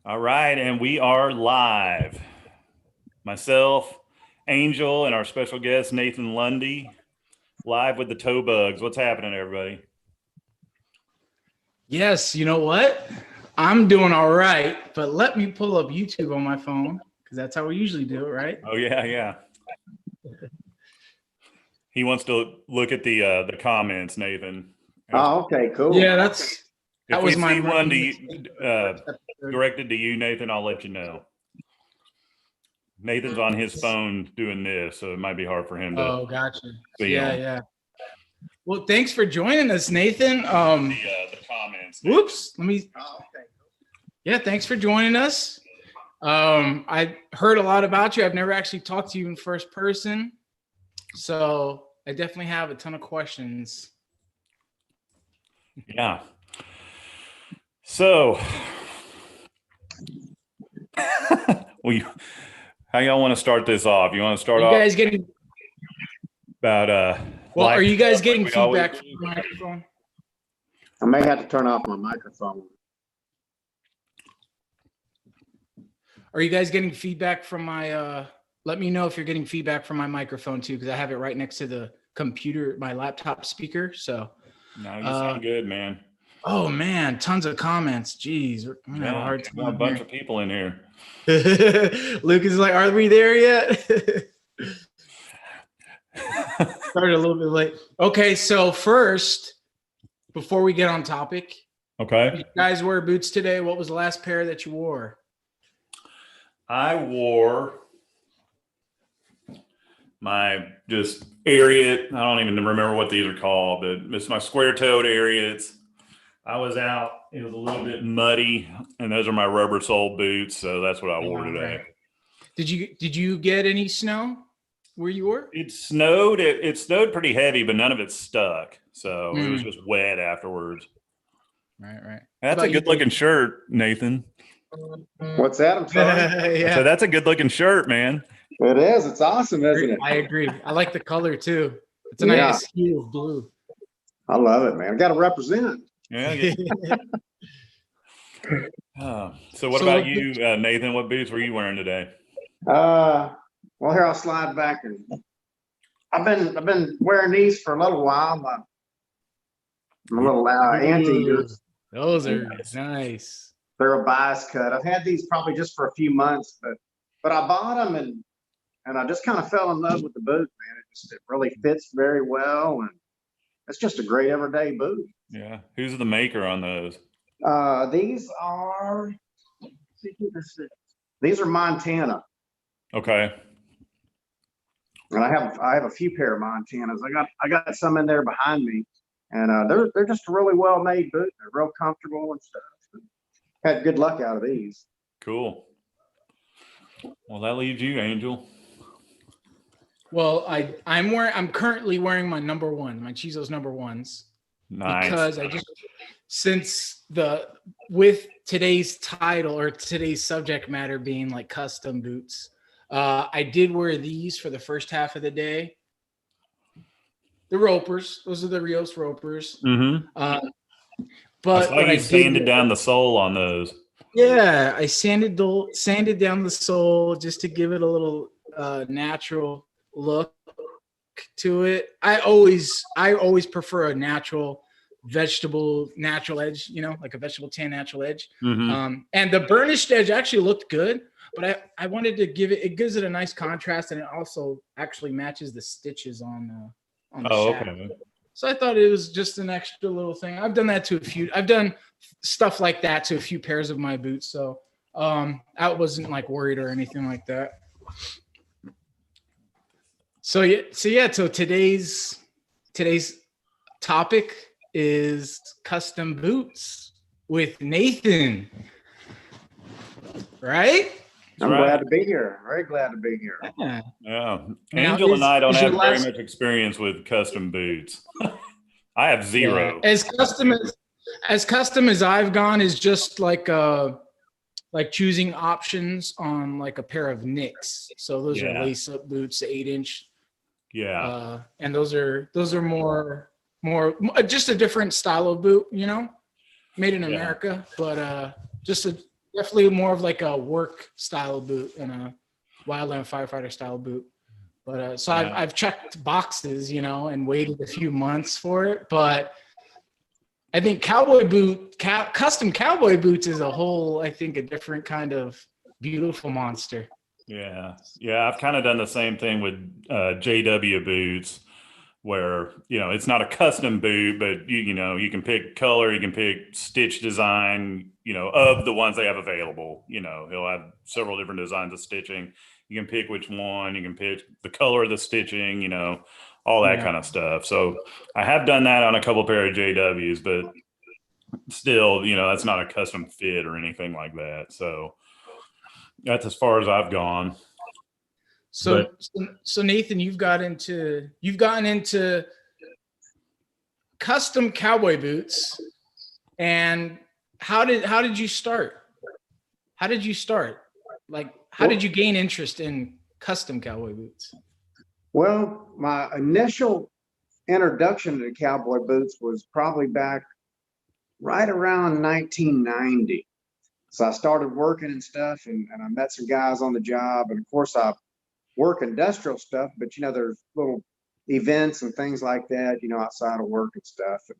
All right, and we are live. Myself, Angel, and our special guest, Nathan Lunday, live with the toe bugs. What's happening, everybody? Yes, you know what? I'm doing all right, but let me pull up YouTube on my phone because that's how we usually do it, right? Oh, yeah. He wants to look at the comments, Nathan. Oh, okay, cool. Yeah, If we see one directed to you, Nathan, I'll let you know. Nathan's on his phone doing this, so it might be hard for him to. Oh, gotcha. See Yeah. Well, thanks for joining us, Nathan. The comments. Whoops. Let me. Oh, okay. Yeah, thanks for joining us. I heard a lot about you. I've never actually talked to you in first person, so I definitely have a ton of questions. Yeah. So, how y'all want to start this off? You want to start off? You guys getting About well? Are you guys getting like we always feedback from the microphone? I may have to turn off my microphone. Are you guys getting feedback from my? Let me know if you're getting feedback from my microphone too, because I have it right next to the computer, my laptop speaker. So. No, you sound good, man. Oh man, tons of comments. Jeez, I'm gonna have a hard time. A bunch of people in here. Lucas is like, "Are we there yet?" Started a little bit late. Okay, so first, before we get on topic, Okay. you guys wear boots today. What was the last pair that you wore? I wore my just Ariat. I don't even remember what these are called, but it's my square-toed Ariats. I was out. It was a little bit muddy, and those are my rubber-soled boots, so that's what I wore today. Right. Did you get any snow where you were? It snowed. It snowed pretty heavy, but none of it stuck. So it was just wet afterwards. Right. That's a good-looking shirt, Nathan. What's that? I'm sorry. Yeah. So that's a good-looking shirt, man. It is. It's awesome, isn't it? I agree. I like the color too. It's a nice hue of blue. I love it, man. I got to represent. Yeah. So what about you, Nathan? What boots were you wearing today? Well, here I'll slide back, and I've been wearing these for a little while. My little anteaters. Those are nice. They're a bias cut. I've had these probably just for a few months, but I bought them and I just kind of fell in love with the boot, man. It really fits very well, and it's just a great everyday boot. Yeah. Who's the maker on those? These are, let's see who this is. These are Montana. Okay. And I have a few pair of Montanas. I got some in there behind me, and they're just a really well made boot. They're real comfortable and stuff. Had good luck out of these. Cool. Well, that leaves you, Angel. Well, I'm currently wearing my number one, my Chizo's number ones. Nice. Because with today's title or today's subject matter being like custom boots, I did wear these for the first half of the day. The ropers, those are the Rios ropers. Mm-hmm. But I sanded down the sole on those. Yeah, I sanded down the sole just to give it a little natural look to it. I always prefer a natural edge, like a vegetable tan natural edge. Mm-hmm. And the burnished edge actually looked good, but I wanted to it gives it a nice contrast, and it also actually matches the stitches on the shaft. Okay. So I thought it was just an extra little thing. I've done stuff like that to a few pairs of my boots. So I wasn't like worried or anything like that. So today's topic is custom boots with Nathan. Right? I'm glad to be here. Very glad to be here. Yeah. Angel and I don't have very much experience with custom boots. I have zero. Yeah. As custom as I've gone is just like choosing options on like a pair of Knicks. So those are lace up boots, 8-inch. Yeah. And those are more just a different style of boot, made in America, but just definitely more of like a work style boot and a wildland firefighter style boot. But so I've checked boxes, you know, and waited a few months for it. But I think custom cowboy boots is a whole, I think, a different kind of beautiful monster. Yeah. I've kind of done the same thing with JW boots, where it's not a custom boot, but you can pick color, you can pick stitch design, of the ones they have available. He'll have several different designs of stitching. You can pick which one, you can pick the color of the stitching, all that kind of stuff. So I have done that on a couple pair of JWs, but still, that's not a custom fit or anything like that. So that's as far as I've gone. So Nathan, you've gotten into custom cowboy boots, and how did you start? How did you start? Like, how did you gain interest in custom cowboy boots? Well, my initial introduction to cowboy boots was probably back right around 1990. So I started working and stuff, and I met some guys on the job. And of course, I work industrial stuff, but there's little events and things like that, outside of work and stuff. And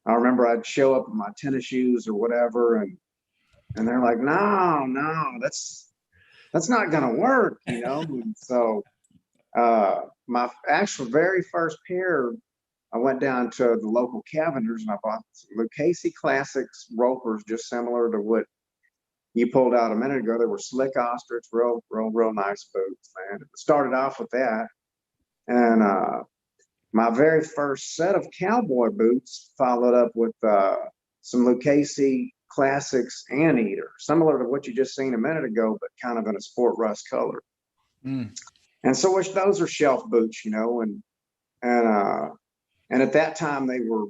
I remember I'd show up in my tennis shoes or whatever, and they're like, no, that's not gonna work, And so my actual very first pair, I went down to the local Cavender's and I bought some Lucchese Classics ropers, just similar to what you pulled out a minute ago. They were slick ostrich, real nice boots, man. It started off with that. And my very first set of cowboy boots followed up with some Lucchese Classics Anteater, similar to what you just seen a minute ago, but kind of in a sport rust color. And so those are shelf boots, and at that time they were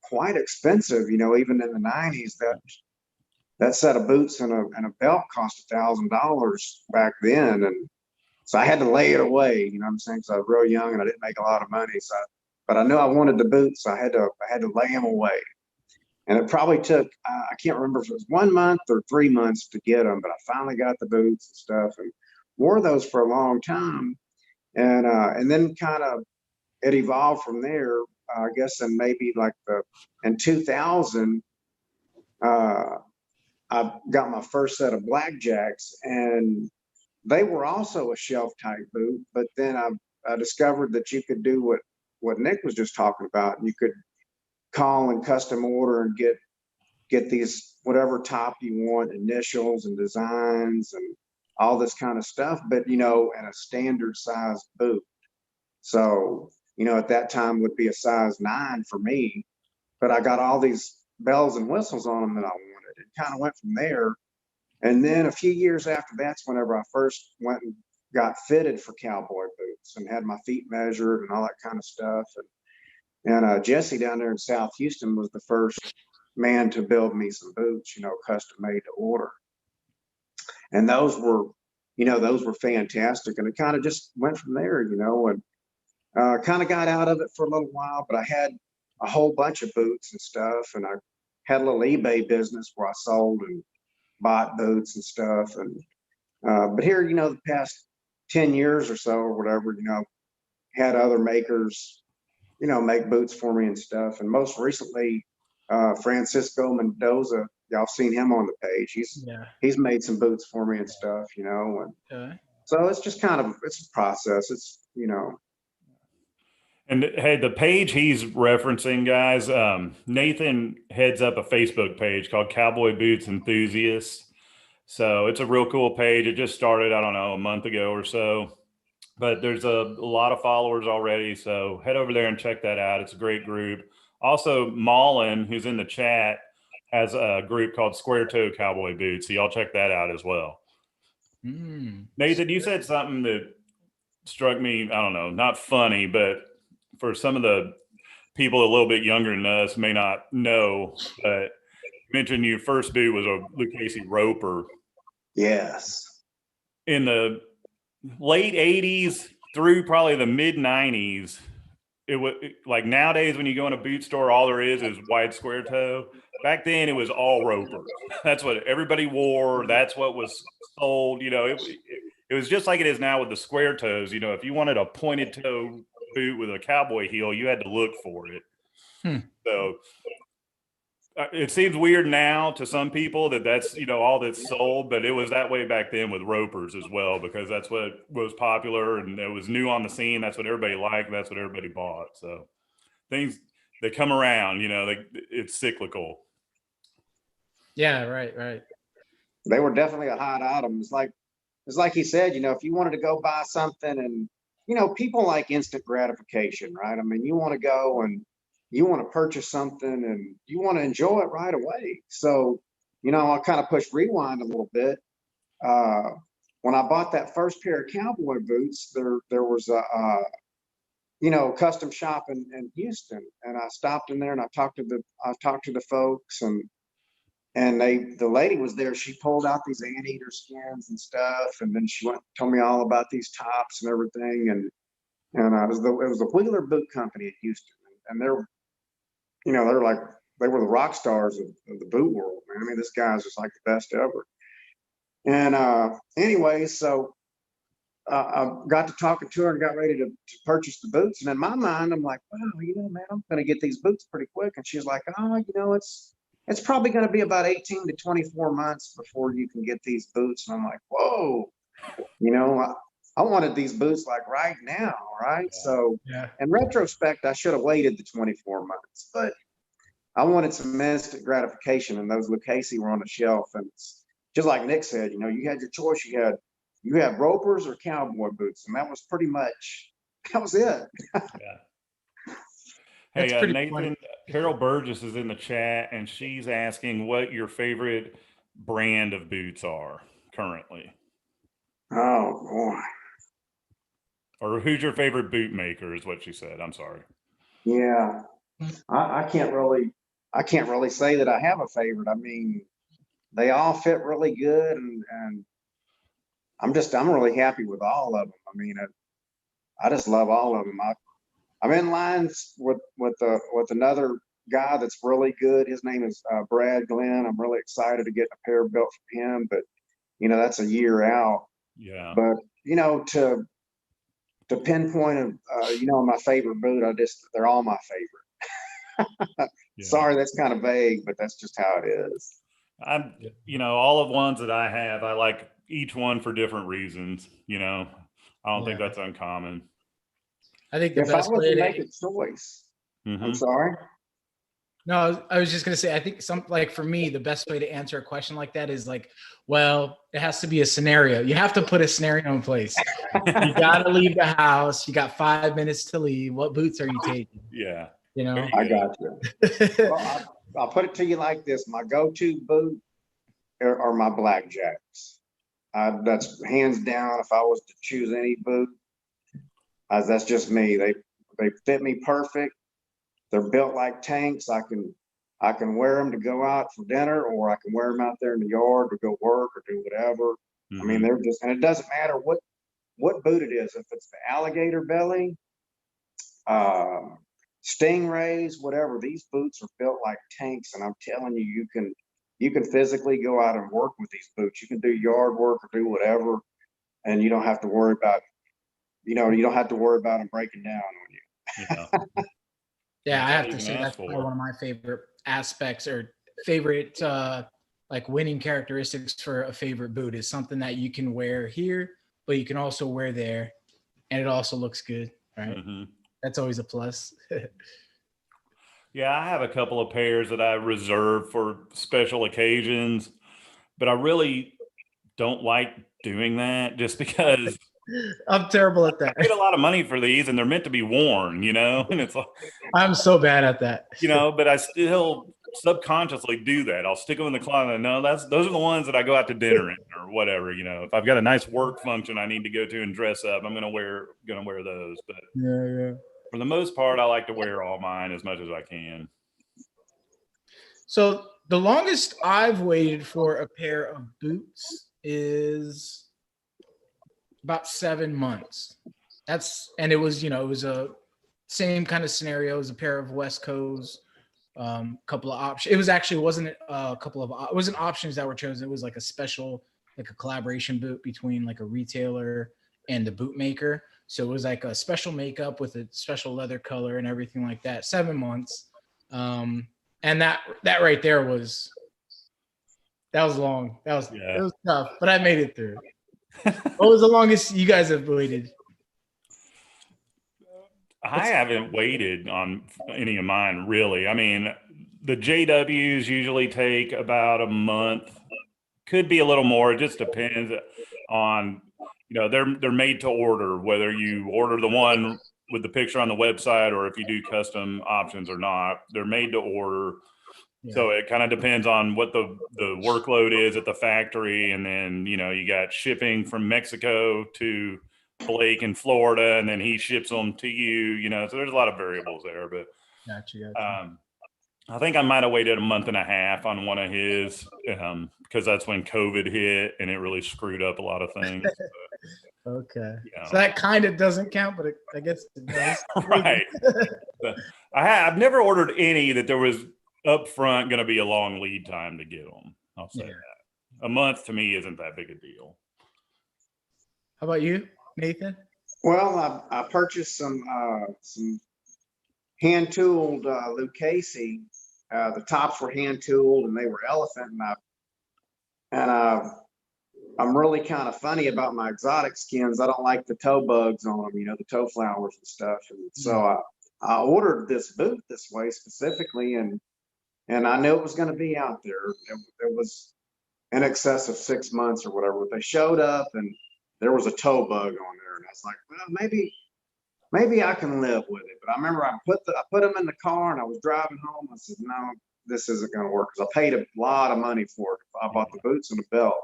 quite expensive, even in the 90s. That set of boots and a belt cost $1,000 back then. And so I had to lay it away, what I'm saying? Because I was real young and I didn't make a lot of money. But I knew I wanted the boots, so I had to lay them away. And it probably took, I can't remember if it was 1 month or 3 months to get them, but I finally got the boots and stuff and wore those for a long time. And then kind of it evolved from there, I guess, in maybe in 2000, I got my first set of blackjacks, and they were also a shelf type boot. But then I discovered that you could do what Nick was just talking about. You could call and custom order and get these whatever top you want, initials and designs and all this kind of stuff, but in a standard size boot. So at that time would be a size 9 for me, but I got all these bells and whistles on them that I wanted. It kind of went from there. And then a few years after that's whenever I first went and got fitted for cowboy boots and had my feet measured and all that kind of stuff. And Jesse down there in South Houston was the first man to build me some boots, custom made to order. And those were fantastic. And it kind of just went from there, and kind of got out of it for a little while, but I had a whole bunch of boots and stuff. And I had a little eBay business where I sold and bought boots and stuff. And but here, the past 10 years or so or whatever, had other makers, make boots for me and stuff. And most recently, Francisco Mendoza, y'all seen him on the page. He's made some boots for me and stuff, and so it's just it's a process. It's And hey, the page he's referencing, guys, Nathan heads up a Facebook page called Cowboy Boots Enthusiasts. So it's a real cool page. It just started, I don't know, a month ago or so, but there's a lot of followers already. So head over there and check that out. It's a great group. Also, Mullen, who's in the chat, has a group called Square Toe Cowboy Boots. So y'all check that out as well. Nathan, you said something that struck me, I don't know, not funny, but for some of the people a little bit younger than us may not know, but you mentioned your first boot was a Lucchese Roper. Yes. In the late 80s through probably the mid 90s, it was like nowadays when you go in a boot store, all there is wide square toe. Back then, it was all ropers. That's what everybody wore. That's what was sold. You know, it was just like it is now with the square toes. You know, if you wanted a pointed toe boot with a cowboy heel, you had to look for it. So it seems weird now to some people that's all that's sold, but it was that way back then with ropers as well, because that's what was popular and it was new on the scene. That's what everybody liked. That's what everybody bought. So things, they come around, it's cyclical. Yeah, right. They were definitely a hot item. It's like he said, if you wanted to go buy something and, people like instant gratification, right? I mean, you want to go and you want to purchase something and you want to enjoy it right away. So, I'll kind of push rewind a little bit. When I bought that first pair of cowboy boots, there was a custom shop in Houston, and I stopped in there and I talked to the folks, and the lady was there. She pulled out these anteater skins and stuff, and then she told me all about these tops and everything. And it was the Wheeler Boot Company in Houston, and they were the rock stars of the boot world, man. I mean, this guy's just like the best ever. And anyway, so I got to talking to her and got ready to purchase the boots. And in my mind, I'm like, wow, man, I'm going to get these boots pretty quick. And she's like, oh, it's probably going to be about 18 to 24 months before you can get these boots. And I'm like, whoa, I wanted these boots like right now, right? Yeah. So in retrospect, I should have waited the 24 months, but I wanted some instant gratification, and those Lucchese were on the shelf. And it's just like Nick said, you had your choice. You had ropers or cowboy boots, and that was pretty much, that was it. Hey, Nathan, funny. Carol Burgess is in the chat, and she's asking what your favorite brand of boots are currently. Oh boy. Or who's your favorite boot maker is what she said. I'm sorry. Yeah. I can't really say that I have a favorite. I mean, they all fit really good, and I'm really happy with all of them. I mean, I just love all of them. I'm in lines with another guy that's really good. His name is Brad Glenn. I'm really excited to get a pair built for him, but that's a year out. Yeah. But to pinpoint my favorite boot, they're all my favorite. Sorry, that's kind of vague, but that's just how it is. I'm, all of ones that I have, I like each one for different reasons. I don't think that's uncommon. I think the If best I was way to make a choice, I'm sorry. No, I was just gonna say, I think for me, the best way to answer a question like that is like, well, it has to be a scenario. You have to put a scenario in place. You gotta leave the house. You got 5 minutes to leave. What boots are you taking? Yeah. I got you. Well, I'll put it to you like this. My go-to boot are my blackjacks. That's hands down. If I was to choose any boot, that's just me. They fit me perfect. They're built like tanks. I can wear them to go out for dinner, or I can wear them out there in the yard to go work or do whatever. I mean, and it doesn't matter what boot it is. If it's the alligator belly, Stingrays, whatever, these boots are built like tanks. And I'm telling you, you can physically go out and work with these boots. You can do yard work or do whatever, and you don't have to worry about, you don't have to worry about them breaking down on you. Yeah, I have to say that's one of my favorite aspects or favorite like winning characteristics for a favorite boot is something that you can wear here, but you can also wear there, and it also looks good, right? That's always a plus. Yeah, I have a couple of pairs that I reserve for special occasions, but I really don't like doing that just because I'm terrible at that. I paid a lot of money for these and they're meant to be worn, and it's like, I'm so bad at that. But I still subconsciously do that. I'll stick them in the closet. No, those are the ones that I go out to dinner in or whatever. If I've got a nice work function I need to go to and dress up, I'm gonna wear those. But for the most part, I like to wear all mine as much as I can. So the longest I've waited for a pair of boots is about 7 months. And it was, it was a same kind of scenario as a pair of West Coast. Couple of options. It was actually wasn't a couple of it wasn't options that were chosen. It was like a special, like a collaboration boot between like a retailer and the bootmaker. So it was like a special makeup with a special leather color and everything like that. 7 months. And that right there was long. It was tough, but I made it through. What was the longest you guys have waited? I haven't waited on any of mine really. I mean, the JWs usually take about a month. Could be a little more. It just depends on, they're made to order, whether you order the one with the picture on the website or if you do custom options or not. They're made to order. Yeah. So it kind of depends on what the workload is at the factory. And then, you got shipping from Mexico to Blake in Florida, and then he ships them to you, so there's a lot of variables there. But Gotcha. I think I might have waited a month and a half on one of his because that's when COVID hit and it really screwed up a lot of things. Okay. So that kind of doesn't count, but I guess it does. Right. I've never ordered any that there was upfront going to be a long lead time to get them. I'll say that. A month to me isn't that big a deal. How about you, Nathan? Well, I purchased some hand tooled Lucchese. The tops were hand tooled and they were elephant, and I'm really kind of funny about my exotic skins. I don't like the toe bugs on them, the toe flowers and stuff. And so I ordered this boot this way specifically, and I knew it was going to be out there. It was in excess of 6 months or whatever. But they showed up and there was a toe bug on there, and I was like, well, maybe I can live with it. But I remember I put them in the car and I was driving home. I said, no, this isn't going to work, because I paid a lot of money for it. I bought the boots and the belt.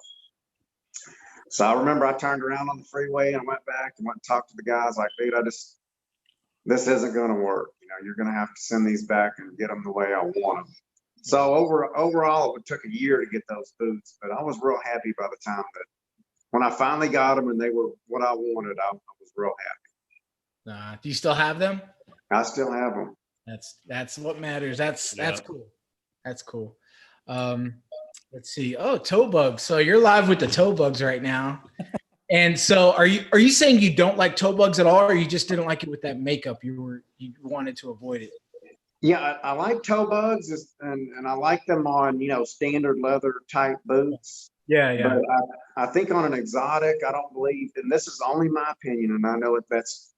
So I remember I turned around on the freeway and went back and went and talked to the guys like, dude, this isn't going to work. You're going to have to send these back and get them the way I want them. So overall, it took a year to get those boots, but I was real happy by the time that when I finally got them and they were what I wanted, I was real happy. Do you still have them? I still have them. That's what matters. That's cool. That's cool. Let's see. Oh, toe bugs. So you're live with the toe bugs right now. And so are you saying you don't like toe bugs at all, or you just didn't like it with that makeup? You wanted to avoid it? Yeah, I like toe bugs, and I like them on, standard leather type boots. Yeah. But I think on an exotic, I don't believe, and this is only my opinion, and I know that's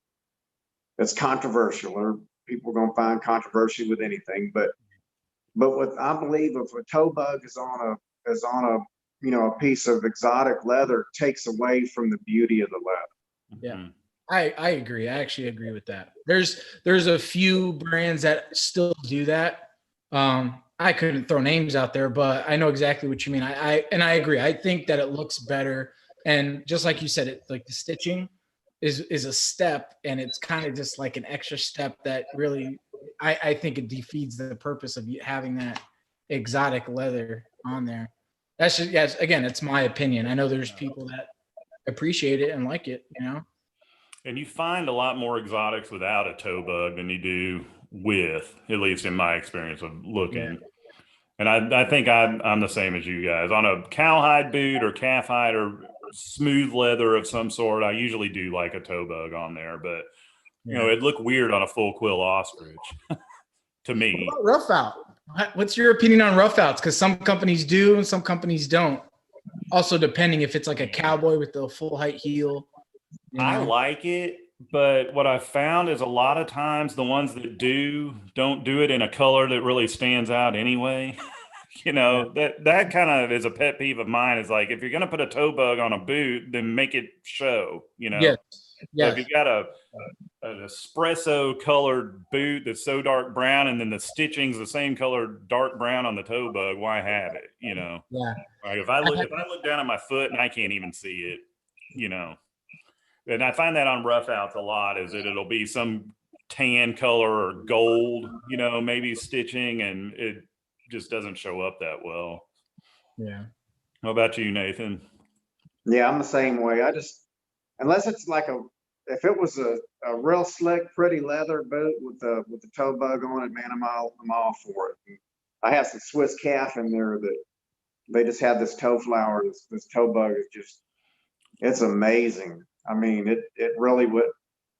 controversial, or people are going to find controversy with anything, but what I believe, if a toe bug is on a piece of exotic leather, it takes away from the beauty of the leather. Yeah. I agree. I actually agree with that. There's a few brands that still do that. I couldn't throw names out there, but I know exactly what you mean. I agree. I think that it looks better. And just like you said, it like the stitching is a step, and it's kind of just like an extra step that really, I think it defeats the purpose of having that exotic leather on there. That's just, yes, again, it's my opinion. I know there's people that appreciate it and like it, And you find a lot more exotics without a toe bug than you do with, at least in my experience of looking. Yeah. And I think I'm the same as you guys. On a cowhide boot or calf hide or smooth leather of some sort, I usually do like a toe bug on there. But, it'd look weird on a full quill ostrich to me. What about rough out? What's your opinion on rough outs? Because some companies do and some companies don't. Also, depending if it's like a cowboy with the full height heel. I like it, but what I found is a lot of times the ones that don't do it in a color that really stands out anyway. That kind of is a pet peeve of mine, is like, if you're going to put a toe bug on a boot, then make it show, Yes. So if you got an espresso colored boot that's so dark brown, and then the stitching's the same color dark brown on the toe bug, why have it? Yeah. Like if I look down at my foot and I can't even see it, And I find that on rough outs a lot, is that it'll be some tan color or gold, maybe stitching, and it just doesn't show up that well. Yeah. How about you, Nathan? Yeah, I'm the same way. Unless it's like if it was a real slick, pretty leather boot with the toe bug on it, man, I'm all for it. And I have some Swiss calf in there that they just have this toe flower. This toe bug is just, it's amazing. I mean, it really would,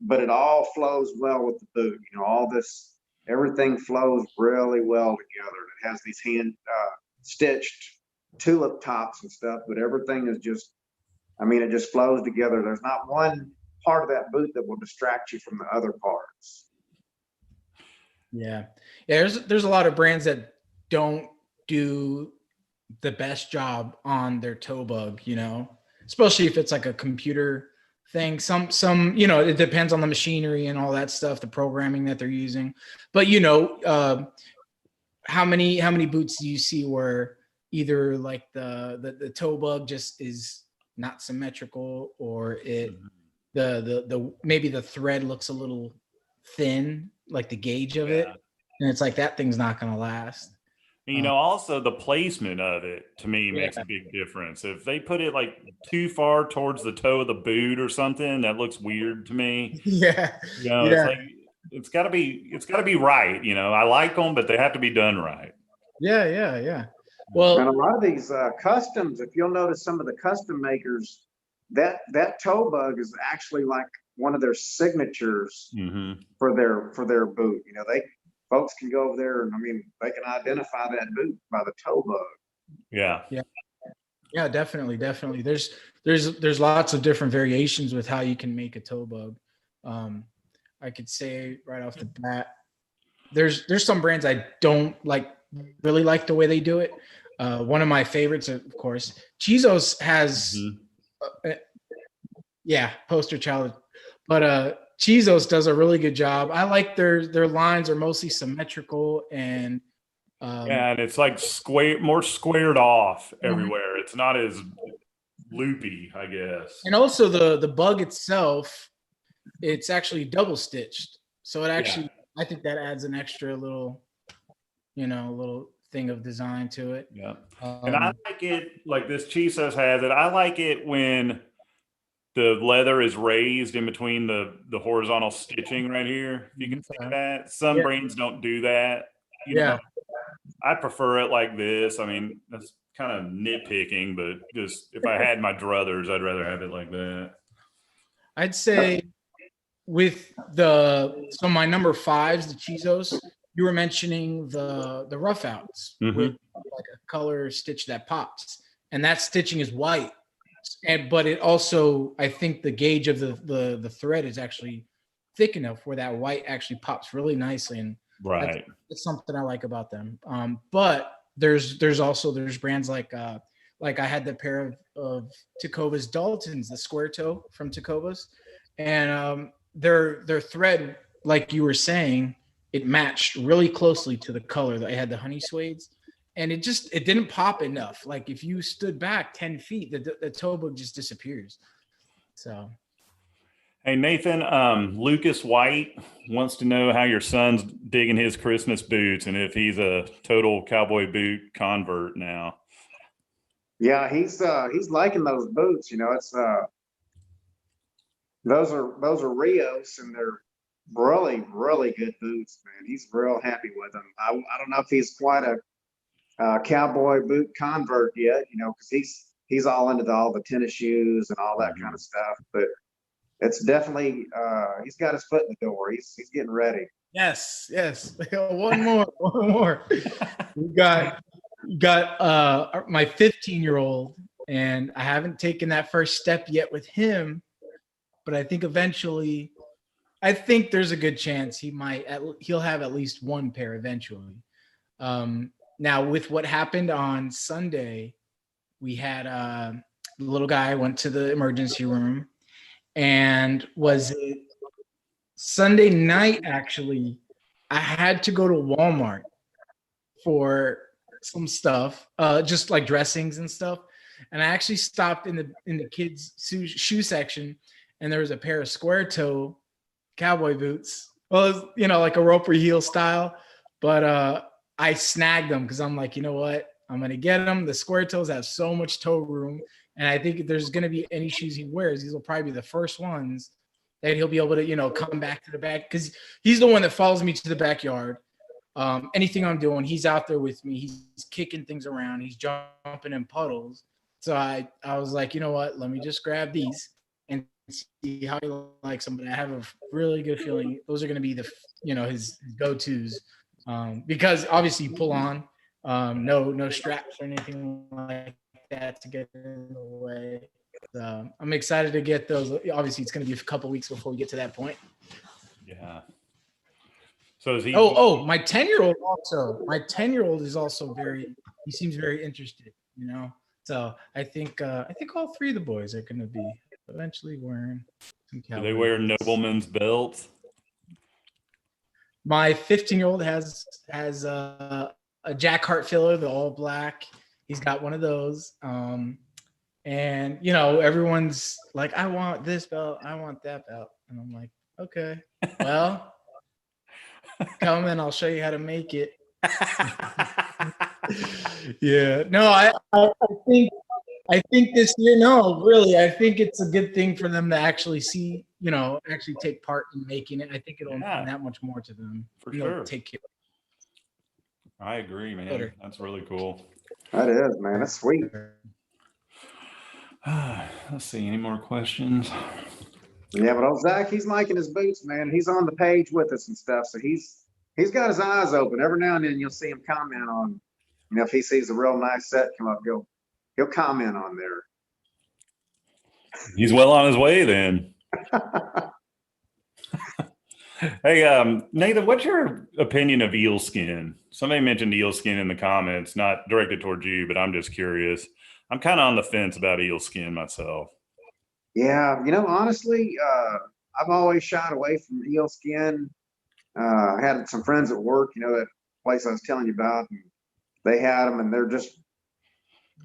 but it all flows well with the boot. You know, all this, everything flows really well together. It has these hand stitched tulip tops and stuff, but everything is just, I mean, it just flows together. There's not one part of that boot that will distract you from the other parts. Yeah. There's a lot of brands that don't do the best job on their toe bug, you know, especially if it's like a computer thing. Some, you know, it depends on the machinery and all that stuff, the programming that they're using. But you know, how many boots do you see where either like the toe bug just is not symmetrical, or the maybe the thread looks a little thin, like the gauge of it, and it's like that thing's not gonna last. You know, also the placement of it to me Yeah. makes a big difference. If they put it like too far towards the toe of the boot or something, that looks weird to me. Yeah. You know, Yeah. it's like it's got to be right. You know, I like them, but they have to be done right. Yeah. Well, And a lot of these customs, if you'll notice some of the custom makers, that toe bug is actually like one of their signatures for their boot. You know, folks can go over there and I mean they can identify that boot by the toe bug. Yeah, definitely. There's lots of different variations with how you can make a toe bug. I could say right off the bat, there's some brands I don't really like the way they do it. One of my favorites, of course, Chizo's has, poster child, but Chizo's does a really good job. I like their lines are mostly symmetrical and and it's like more squared off everywhere. It's not as loopy, I guess. And also the bug itself, it's actually double stitched. So it actually, I think that adds an extra little thing of design to it. Yeah. And I like it like this Chisos has it. I like it when the leather is raised in between the horizontal stitching right here. If you can see that. Some brands don't do that. You know, I prefer it like this. I mean, that's kind of nitpicking, but just if I had my druthers, I'd rather have it like that. I'd say with my number 5s, the Chizos, you were mentioning the rough outs with like a color stitch that pops, and that stitching is white. But it also, I think the gauge of the thread is actually thick enough where that white actually pops really nicely, and that's something I like about them. But there's brands like I had the pair of Tecovas Daltons, the square toe from Tecovas, and their thread, like you were saying, it matched really closely to the color. That I had the honey suedes, and it didn't pop enough. Like if you stood back 10 feet, the toe bug just disappears. So, hey Nathan, Lucas White wants to know how your son's digging his Christmas boots and if he's a total cowboy boot convert now. Yeah, he's liking those boots. You know, it's those are Rios, and they're really, really good boots, man. He's real happy with them. I don't know if he's quite a cowboy boot convert yet, you know, because he's all into all the tennis shoes and all that kind of stuff. But it's definitely he's got his foot in the door. He's getting ready. Yes. One more. We got my 15-year-old, and I haven't taken that first step yet with him, but I think eventually, I think there's a good chance he'll have at least one pair eventually. Now with what happened on Sunday, we had the little guy went to the emergency room, and was it Sunday night? Actually, I had to go to Walmart for some stuff, just like dressings and stuff. And I actually stopped in the kids' shoe section, and there was a pair of square toe cowboy boots. Well, it was, like a roper heel style, but I snagged them because I'm like, you know what? I'm gonna get them. The square toes have so much toe room, and I think if there's gonna be any shoes he wears, these will probably be the first ones that he'll be able to, come back to the back, because he's the one that follows me to the backyard. Anything I'm doing, he's out there with me. He's kicking things around. He's jumping in puddles. So I was like, you know what? Let me just grab these and see how he likes them. But I have a really good feeling those are going to be his go-tos, because obviously you pull on, no straps or anything like that to get in the way. So I'm excited to get those. Obviously, it's going to be a couple weeks before we get to that point. Yeah. So is he? Oh, my 10-year-old also. My 10-year-old is also he seems very interested. So I think all three of the boys are going to be eventually wearing some Cowboy. Do they wear boots. Nobleman's belts? My 15-year-old has a Jack Heart filler, the all black. He's got one of those. And everyone's like, I want this belt, I want that belt, and I'm like, okay, well, come and I'll show you how to make it. Yeah, no, I think this year, no, really, I think it's a good thing for them to actually see, actually take part in making it. I think it'll mean that much more to them. For sure. Take care. I agree, man. Better. That's really cool. That is, man. That's sweet. Let's see. Any more questions? Yeah, but Zach, he's liking his boots, man. He's on the page with us and stuff, so he's got his eyes open. Every now and then you'll see him comment on, if he sees a real nice set come up, he'll comment on there. He's well on his way then. Hey, Nathan, what's your opinion of eel skin? Somebody mentioned eel skin in the comments, not directed towards you, but I'm just curious. I'm kind of on the fence about eel skin myself. Yeah, honestly, I've always shied away from eel skin. I had some friends at work, that place I was telling you about, and they had them, and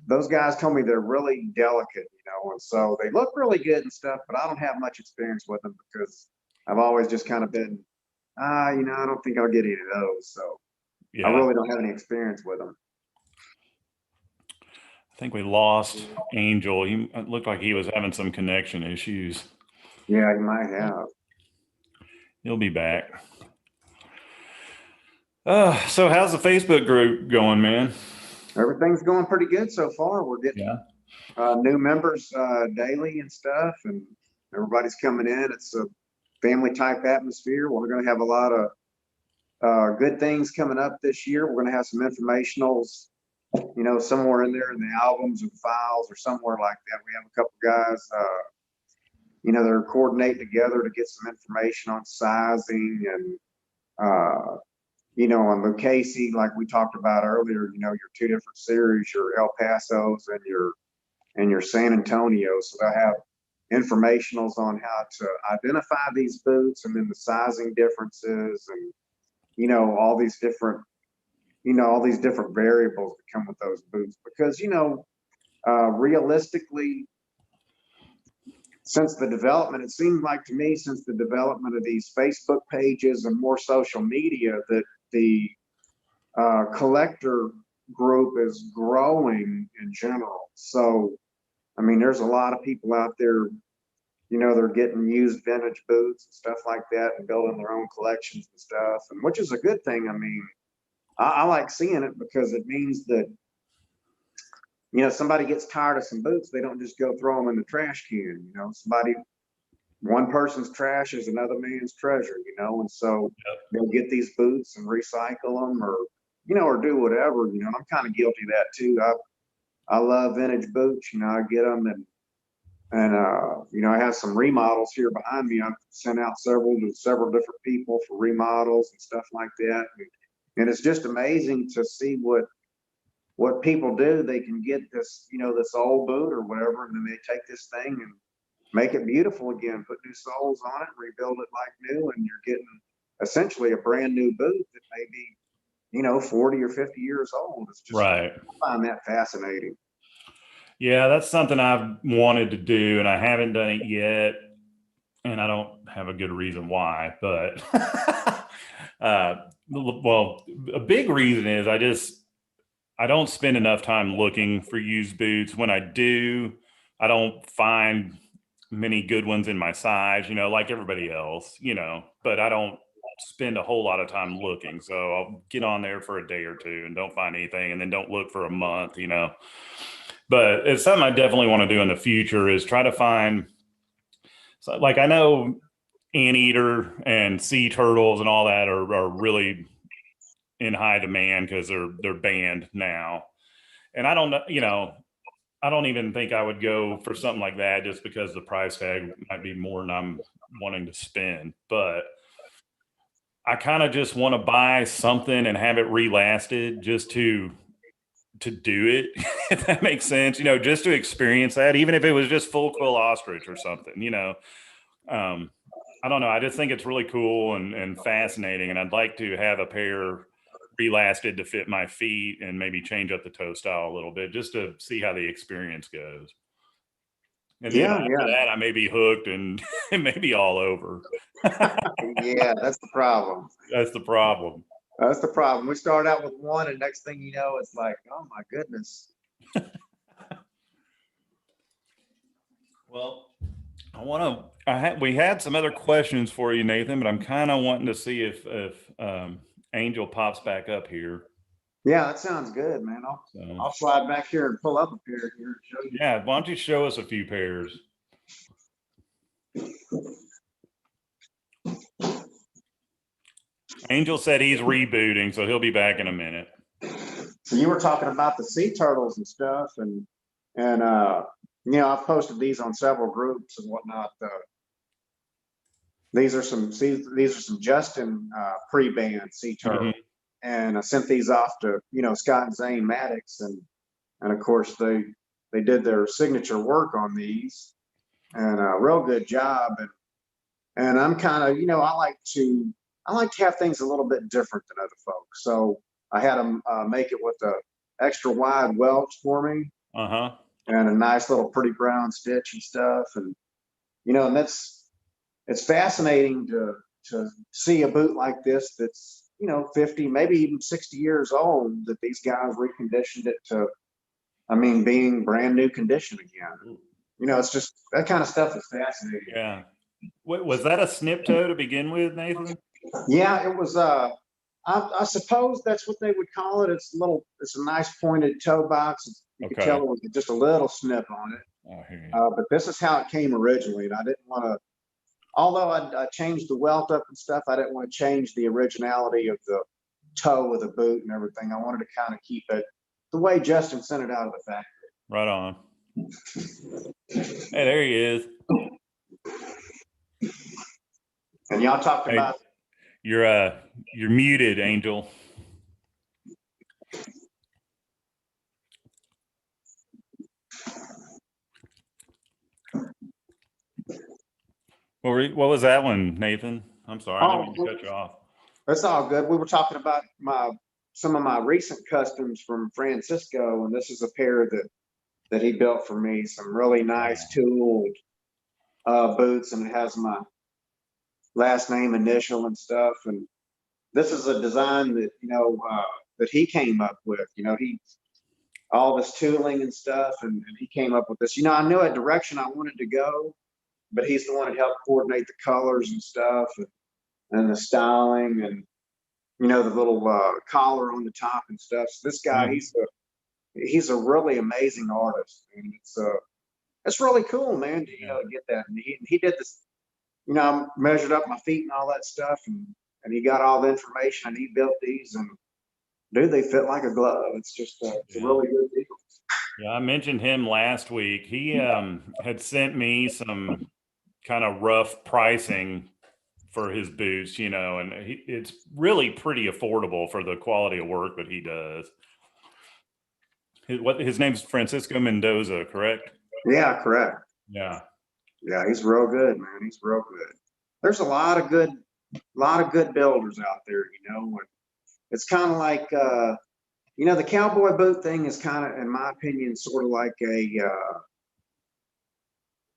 those guys told me they're really delicate, and so they look really good and stuff, but I don't have much experience with them because I've always just kind of been, I don't think I'll get any of those. So yeah. I really don't have any experience with them. I think we lost Angel. He looked like he was having some connection issues. Yeah, he might have. He'll be back. So how's the Facebook group going, man? Everything's going pretty good so far. We're getting new members daily and stuff, and everybody's coming in. It's a family type atmosphere. We're going to have a lot of good things coming up this year. We're going to have some informationals, somewhere in there in the albums and files or somewhere like that. We have a couple guys, that are coordinating together to get some information on sizing and, on Lucchese, like we talked about earlier, your two different series, your El Pasos and your San Antonio. So they'll have informationals on how to identify these boots and then the sizing differences and, all these different variables that come with those boots. Because, realistically, since the development, it seemed like to me, since the development of these Facebook pages and more social media, that the collector group is growing in general. So, there's a lot of people out there, they're getting used vintage boots and stuff like that and building their own collections and stuff, and which is a good thing. I like seeing it because it means that, somebody gets tired of some boots, they don't just go throw them in the trash can. One person's trash is another man's treasure, and so they'll get these boots and recycle them or do whatever. I'm kind of guilty of that too. I love vintage boots, I get them and I have some remodels here behind me. I've sent out several different people for remodels and stuff like that. And it's just amazing to see what people do. They can get this, this old boot or whatever, and then they take this thing and make it beautiful again, put new soles on it, rebuild it like new, and you're getting essentially a brand new boot that may be, 40 or 50 years old. It's just, right. I find that fascinating. Yeah, that's something I've wanted to do, and I haven't done it yet, and I don't have a good reason why, but well, a big reason is I don't spend enough time looking for used boots. When I do, I don't find many good ones in my size, like everybody else, but I don't spend a whole lot of time looking. So I'll get on there for a day or two and don't find anything, and then don't look for a month, But it's something I definitely want to do in the future, is try to find, so like, I know anteater and sea turtles and all that are really in high demand because they're banned now. And I don't know, I don't even think I would go for something like that just because the price tag might be more than I'm wanting to spend. But I kind of just want to buy something and have it relasted just to do it, if that makes sense, just to experience that, even if it was just full quill ostrich or something, I don't know. I just think it's really cool and fascinating. And I'd like to have a pair relasted to fit my feet and maybe change up the toe style a little bit just to see how the experience goes. And then after that, I may be hooked and it may be all over. Yeah, that's the problem. That's the problem. That's the problem. We start out with one, and next thing you know, it's like, oh my goodness. Well, we had some other questions for you, Nathan, but I'm kind of wanting to see if Angel pops back up here. Yeah, that sounds good, man. I'll slide back here and pull up a pair here and show you. Yeah, why don't you show us a few pairs? Angel said he's rebooting, so he'll be back in a minute. So you were talking about the sea turtles and stuff, and I've posted these on several groups and whatnot. These are some Justin pre-band sea turtles, and I sent these off to Scott and Zane Maddox, and of course they did their signature work on these, and a real good job. And I'm kind of I like to have things a little bit different than other folks, so I had them make it with a extra wide welch for me, and a nice little pretty brown stitch and stuff, and and it's fascinating to see a boot like this that's 50, maybe even 60 years old, that these guys reconditioned it to, being brand new condition again. It's just that kind of stuff is fascinating. Yeah. Was that a snip toe to begin with, Nathan? Yeah, it was. I suppose that's what they would call it. It's a nice pointed toe box. You could tell it was just a little snip on it. But this is how it came originally, and I didn't want to. Although I changed the welt up and stuff, I didn't want to change the originality of the toe of the boot and everything. I wanted to kind of keep it the way Justin sent it out of the factory. Right on. Hey, there he is. And y'all talked about. You're muted, Angel. What was that one, Nathan? I'm sorry, I didn't mean to cut you off. That's all good. We were talking about some of my recent customs from Francisco, and this is a pair that he built for me. Some really nice tooled boots, and it has my last name, initial, and stuff. And this is a design that that he came up with. He all this tooling and stuff, and he came up with this. I knew a direction I wanted to go, but he's the one that helped coordinate the colors and stuff, and the styling, and the little collar on the top and stuff. So this guy, he's a really amazing artist, and it's really cool, man, to get that. And he did this, I measured up my feet and all that stuff, and he got all the information, and he built these, and dude, they fit like a glove. It's just it's a really good deal. Yeah, I mentioned him last week. He had sent me some kind of rough pricing for his boots, and it's really pretty affordable for the quality of work that he does. His name's Francisco Mendoza, correct? Yeah, correct. Yeah. Yeah, he's real good, man. He's real good. There's a lot of good builders out there, and it's kind of like the cowboy boot thing is kind of, in my opinion, sort of like a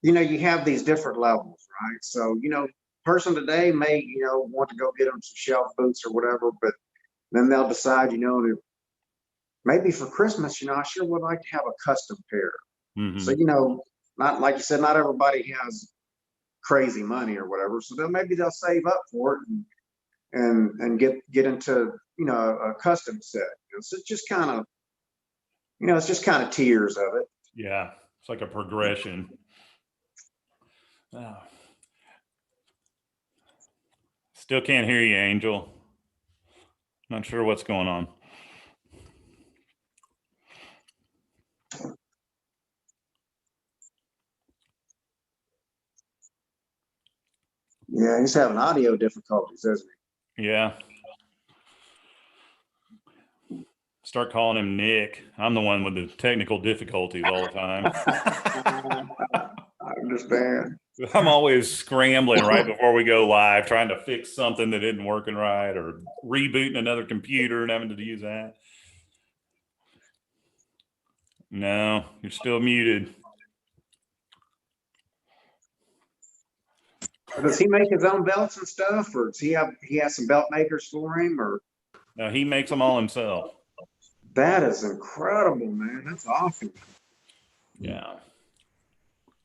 you have these different levels, right? So person today may want to go get them some shelf boots or whatever, but then they'll decide maybe for Christmas, I sure would like to have a custom pair. So not like you said, not everybody has crazy money or whatever. So maybe they'll save up for it and get into, you know, a custom set. You know, so it's just kind of, you know, it's just kind of tiers of it. Yeah, it's like a progression. Oh. Still can't hear you, Angel. Not sure what's going on. Yeah, he's having audio difficulties, isn't he? Yeah. Start calling him Nick. I'm the one with the technical difficulties all the time. I understand. I'm always scrambling right before we go live, trying to fix something that isn't working right, or rebooting another computer and having to use that. No, you're still muted. Does he make his own belts and stuff, or does he has some belt makers for him, or? No, he makes them all himself. That is incredible, man. That's awesome. Yeah.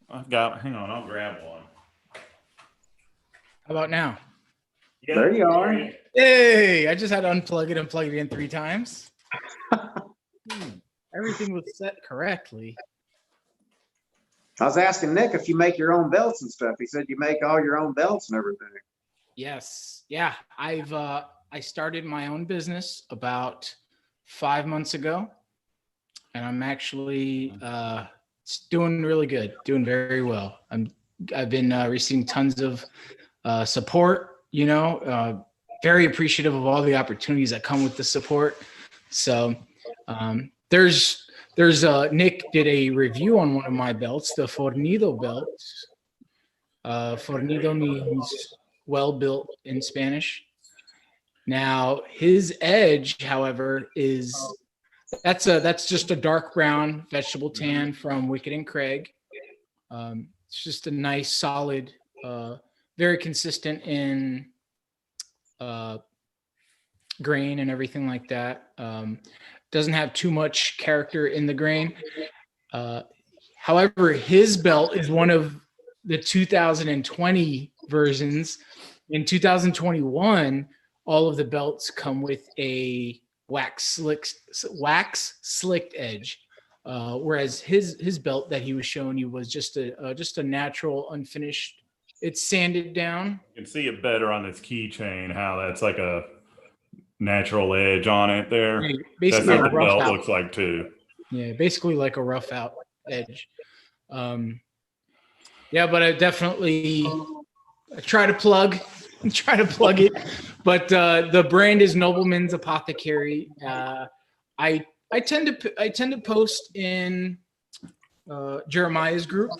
hang on, I'll grab one. How about now? Yeah, There you are. Hey, I just had to unplug it and plug it in 3 times. Everything was set correctly. I was asking Nick if you make your own belts and stuff. He said you make all your own belts and everything. Yes. Yeah. I started my own business about 5 months ago, and I'm actually it's doing really good, doing very well. I've been receiving tons of support, you know, very appreciative of all the opportunities that come with the support. So there's Nick did a review on one of my belts, the Fournido belts. Fournido means well built in Spanish. Now his edge, however, is that's just a dark brown vegetable tan from Wicked and Craig. It's just a nice, solid, very consistent in grain and everything like that. Doesn't have too much character in the grain. However, his belt is one of the 2020 versions. In 2021, all of the belts come with a wax slicked edge, whereas his belt that he was showing you was just a natural unfinished. It's sanded down. You can see it better on this keychain, how that's like a natural edge on it there. Yeah, That's basically what a the rough belt out. looks like too. Yeah, basically like a rough out edge. Yeah, but I definitely try to plug it. But the brand is Nobleman's Apothecary. I tend to post in Jeremiah's group,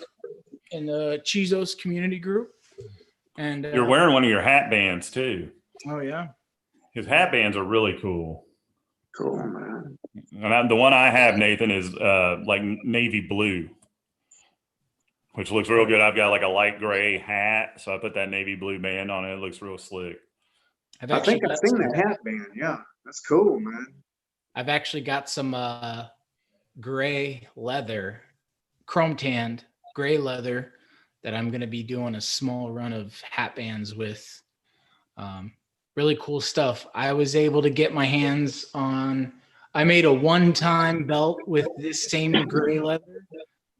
in the Chizos community group. And You're wearing one of your hat bands too. Oh yeah. His hat bands are really cool. Cool, man. And the one I have, Nathan, is like navy blue, which looks real good. I've got like a light gray hat, so I put that navy blue band on it. It looks real slick. I think I've seen that hat band. Yeah, that's cool, man. I've actually got some gray leather, chrome tanned gray leather that I'm going to be doing a small run of hat bands with. Really cool stuff. I was able to get my hands on, I made a one-time belt with this same gray leather,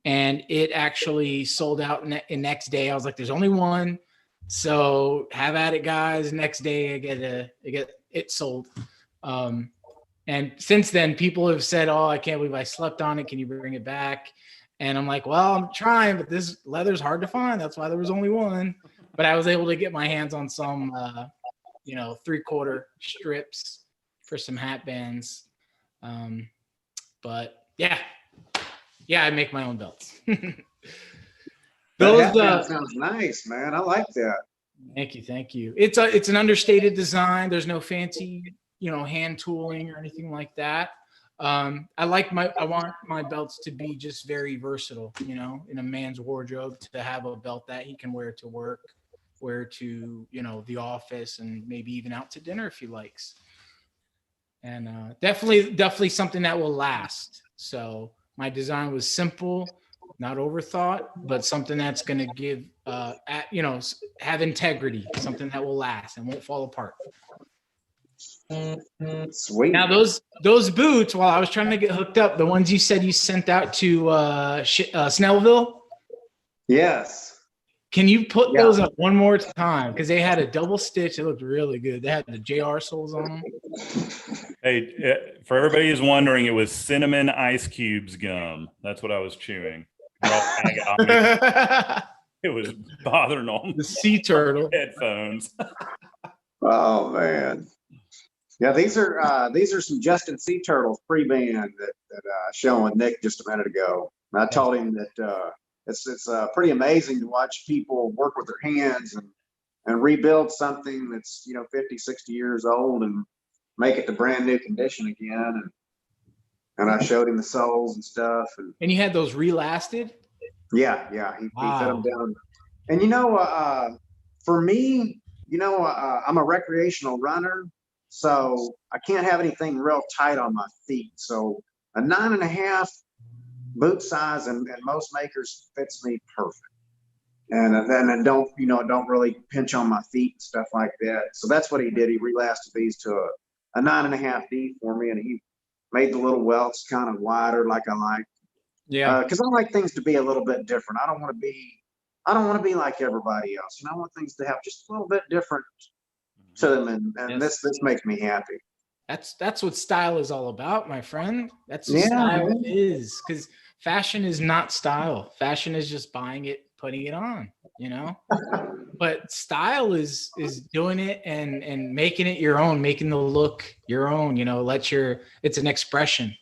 and it actually sold out next day. I was like, there's only one. So have at it, guys. Next day I get it sold. And since then, people have said, oh, I can't believe I slept on it. Can you bring it back? And I'm like, well, I'm trying, but this leather's hard to find. That's why there was only one. But I was able to get my hands on some, 3/4 strips for some hat bands. But yeah, I make my own belts. That sounds nice, man. I like that. Thank you. It's an understated design. There's no fancy, hand tooling or anything like that. I want my belts to be just very versatile, in a man's wardrobe, to have a belt that he can wear to work, wear to, the office, and maybe even out to dinner if he likes. And definitely something that will last. So my design was simple, not overthought, but something that's going to give, have integrity, something that will last and won't fall apart. Sweet. Now those boots, while I was trying to get hooked up, the ones you said you sent out to Snellville, Yes. can you put Yeah. those up one more time? Because they had a double stitch. It looked really good. They had the JR soles on them. Hey, for everybody who's wondering, it was cinnamon ice cubes gum. That's what I was chewing. They're all hanging on me. It was bothering on The sea turtle. headphones. Oh man. Yeah, these are some Justin Sea Turtles pre-band that showing Nick just a minute ago. And I told him that it's pretty amazing to watch people work with their hands and rebuild something that's 50, 60 years old and make it to brand new condition again. And I showed him the soles and stuff. And you had those relasted? Yeah, he fit them down. And for me, I'm a recreational runner. So I can't have anything real tight on my feet. So a 9.5 boot size and most makers fits me perfect. And then it don't really pinch on my feet and stuff like that. So that's what he did. He relasted these to a 9.5D for me, and he made the little welts kind of wider like I like. Yeah. Because I like things to be a little bit different. I don't want to be like everybody else. I want things to have just a little bit different to them, and Yes. this makes me happy. That's what style is all about, my friend. That's what Yeah, style man. is. Because fashion is not style. Fashion is just buying it, putting it on, But style is doing it and making it your own, making the look your own, it's an expression.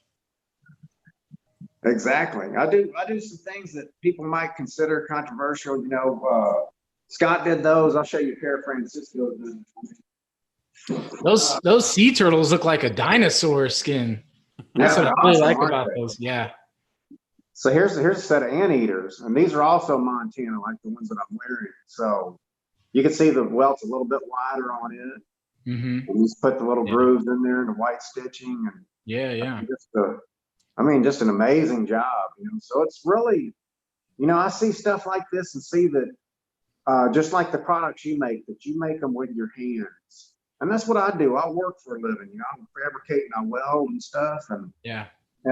Exactly. I do some things that people might consider controversial. Scott did those. I'll show you a pair of Francisco. Those sea turtles look like a dinosaur skin. That's what I really like about those. Yeah. So here's a set of anteaters, and these are also Montana, like the ones that I'm wearing. So you can see the welts a little bit wider on it. Mm-hmm. And just put the little grooves in there and the white stitching, and Yeah. just an amazing job. So it's really, I see stuff like this and see that just like the products you make them with your hands. And that's what I do. I work for a living. I'm fabricating, I weld and stuff. And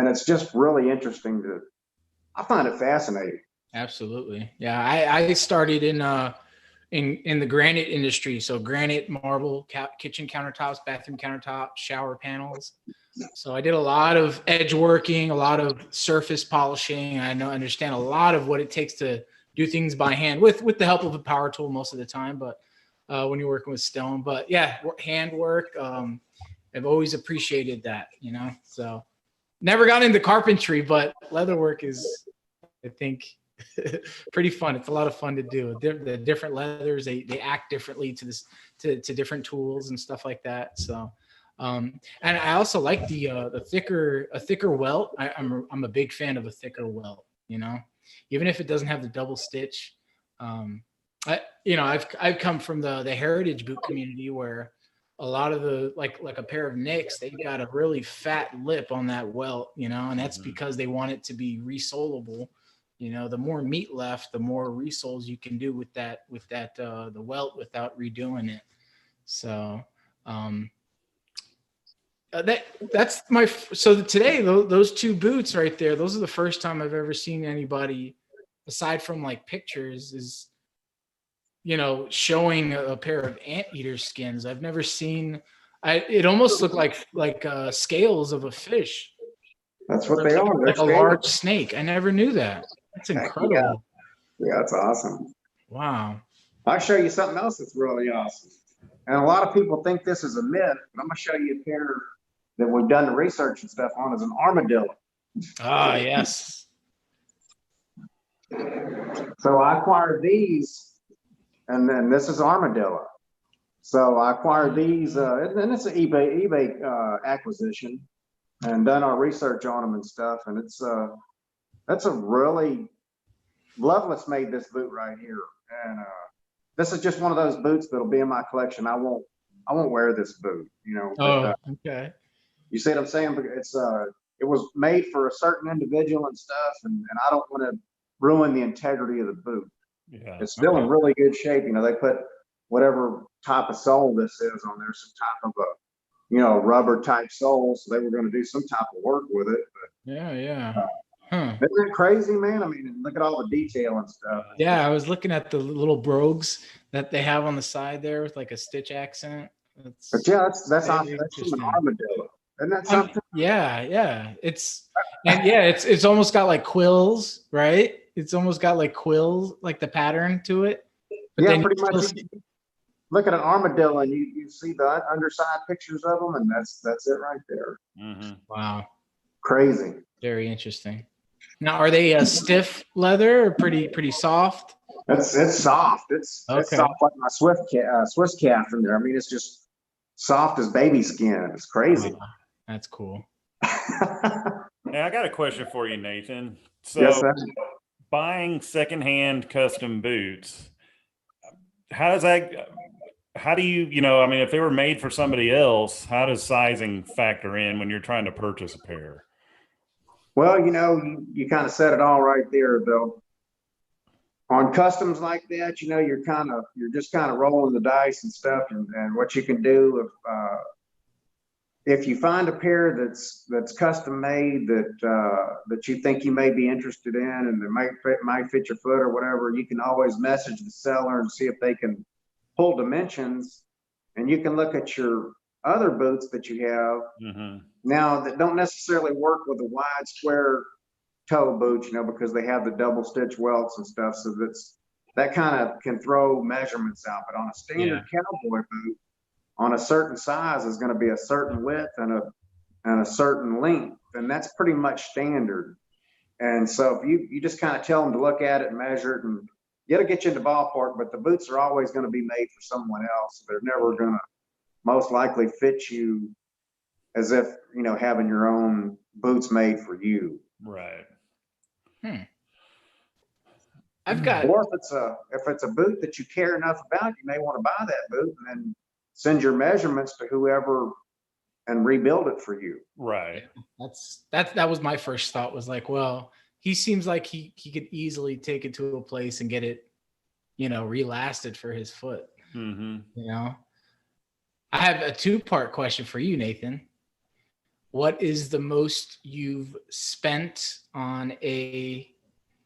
it's just really interesting I find it fascinating. Absolutely. Yeah. I started in the granite industry. So granite, marble, kitchen countertops, bathroom countertops, shower panels. So I did a lot of edge working, a lot of surface polishing. I understand a lot of what it takes to do things by hand with the help of a power tool most of the time. But when you're working with stone, but yeah, hand work. I've always appreciated that, so never got into carpentry, but leather work is, I think, pretty fun. It's a lot of fun to do. The different leathers, they act differently to different tools and stuff like that. So, and I also like a thicker welt. I'm a big fan of a thicker welt, even if it doesn't have the double stitch. I've come from the heritage boot community where a lot of the like a pair of Knicks, they've got a really fat lip on that welt, and that's because they want it to be resolable. The more meat left, the more resoles you can do with that the welt without redoing it. So that's so today those two boots right there, those are the first time I've ever seen anybody aside from like pictures is showing a pair of anteater skins. I've never seen. It almost looked like scales of a fish. That's what they are. Like a large snake. I never knew that. That's incredible. Yeah, that's awesome. Wow. I'll show you something else that's really awesome. And a lot of people think this is a myth, but I'm gonna show you a pair that we've done the research and stuff on, is an armadillo. Ah, yes. So I acquired these. And then this is armadillo. So I acquired these, and it's an eBay acquisition, and done our research on them and stuff. And that's a really, Loveless made this boot right here, and this is just one of those boots that'll be in my collection. I won't wear this boot, But, okay. You see what I'm saying? It's it was made for a certain individual and stuff, and I don't want to ruin the integrity of the boot. Yeah. It's still in really good shape. You know, they put whatever type of sole this is on there, some type of a, you know, rubber type sole. So they were going to do some type of work with it. But Yeah. isn't that crazy, man? I mean, look at all the detail and stuff. Yeah, I was looking at the little brogues that they have on the side there with like a stitch accent. But yeah, that's from an interesting. armadillo. Isn't that something? Yeah. It's almost got like quills, right? It's almost got like quills, like the pattern to it. But Yeah, then pretty much. Look at an armadillo and you see the underside pictures of them, and that's it right there. Mm-hmm. Wow. Crazy. Very interesting. Now, are they a stiff leather or pretty soft? It's soft. It's soft like my Swiss calf in there. I mean, it's just soft as baby skin. It's crazy. That's cool. Hey, I got a question for you, Nathan. So, Yes, sir. buying secondhand custom boots, how do you I mean, if they were made for somebody else, how does sizing factor in when you're trying to purchase a pair? Well, you know, you kind of said it all right there, though. On customs like that, you know, you're just kind of rolling the dice and stuff, and what you can do if you find a pair that's custom made that you think you may be interested in, and that might fit your foot or whatever, you can always message the seller and see if they can pull dimensions, and you can look at your other boots that you have now that don't necessarily work with a wide square toe boots, you know, because they have the double stitch welts and stuff. So that kind of can throw measurements out. But on a standard cowboy boot, on a certain size is going to be a certain width and a certain length, and that's pretty much standard. And so if you just kind of tell them to look at it and measure it, and it'll get you in the ballpark. But the boots are always going to be made for someone else. They're never going to most likely fit you as if, you know, having your own boots made for you. Right. I've got. Or if it's a boot that you care enough about, you may want to buy that boot and then send your measurements to whoever and rebuild it for you. Right. That was my first thought, was like, well, he seems like he could easily take it to a place and get it, you know, relasted for his foot. You know, I have a 2-part question for you, Nathan. What is the most you've spent on and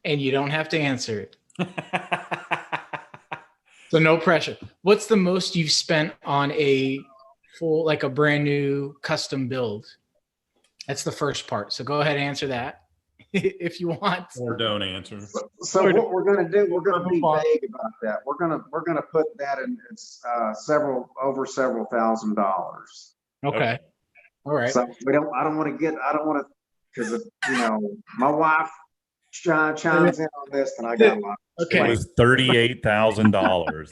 you don't have to answer it. So no pressure. What's the most you've spent on a full, like a brand new custom build? That's the first part. So go ahead and answer that if you want. Or don't answer. So what we're going to do, we're going to be vague about that. We're going to put that in several $1,000s. Okay. All right. So I don't want to, because you know, my wife chimes in on this, and I got a lot. Okay. It was $38,000.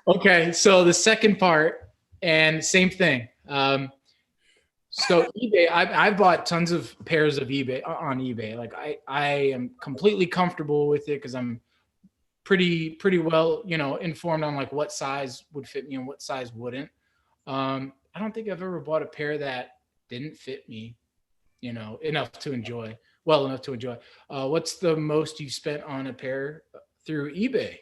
Okay. So the second part, and same thing. So eBay, I bought tons of pairs of eBay on eBay. Like I am completely comfortable with it because I'm pretty well, you know, informed on like what size would fit me and what size wouldn't. I don't think I've ever bought a pair that didn't fit me, you know, enough to enjoy. What's the most you spent on a pair through eBay?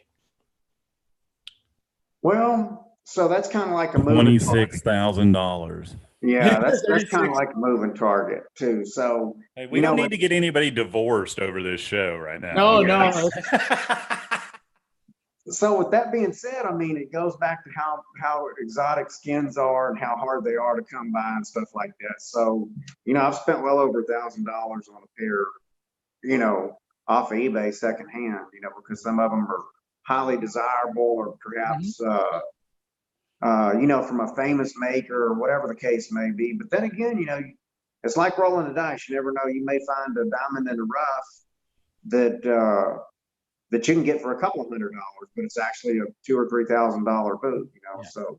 Well, so that's kind of like a $26,000. Yeah, that's kind of like a moving target too. So hey, we don't need to get anybody divorced over this show right now. No. So with that being said, I mean, it goes back to how exotic skins are and how hard they are to come by and stuff like that. So, you know, I've spent well over $1,000 on a pair, you know, off of eBay secondhand, you know, because some of them are highly desirable or perhaps, you know, from a famous maker or whatever the case may be. But then again, you know, it's like rolling the dice. You never know. You may find a diamond in the rough that you can get for a couple of $100, but it's actually a $2,000 or $3,000 boot, you know. Yeah. So,